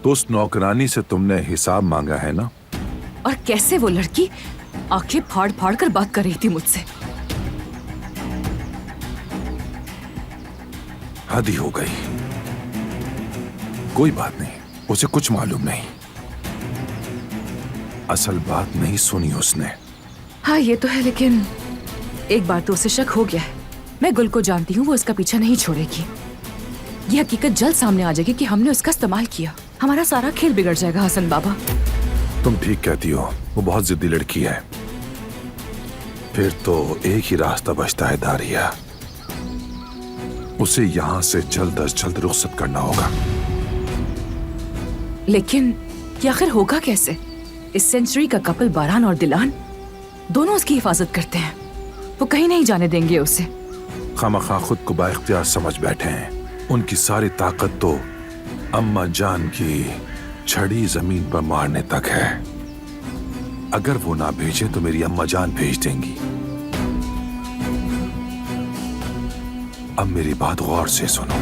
तो उस नौकरानी से तुमने हिसाब मांगा है ना? और कैसे वो लड़की आंखें फाड़ फाड़ कर बात कर रही थी मुझसे। हद ही हो गई। कोई बात नहीं, उसे कुछ मालूम नहीं। असल बात नहीं सुनी उसने। हाँ ये तो है, लेकिन एक बार तो उसे शक हो गया है। मैं गुल को जानती हूँ, वो इसका पीछा नहीं छोड़ेगी। ये हकीकत जल्द सामने आ जाएगी कि हमने उसका इस्तेमाल किया। हमारा सारा खेल बिगड़ जाएगा हसन बाबा। तुम ठीक कहती हो, वो बहुत जिद्दी लड़की है। फिर तो एक ही रास्ता बचता है दारिया, उसे यहां से जल्द अज जल्द रुखसत करना होगा। लेकिन ये आखिर होगा कैसे? इस सेंचुरी का कपल बारान और दिलान दोनों उसकी हिफाजत करते हैं। वो कहीं नहीं जाने देंगे उसे। खामखा खुद को बाइख्तियार समझ बैठे हैं। उनकी सारी ताकत तो अम्मा जान की छड़ी जमीन पर मारने तक है। अगर वो ना भेजे तो मेरी अम्मा जान भेज देंगी। अब मेरी बात गौर से सुनो।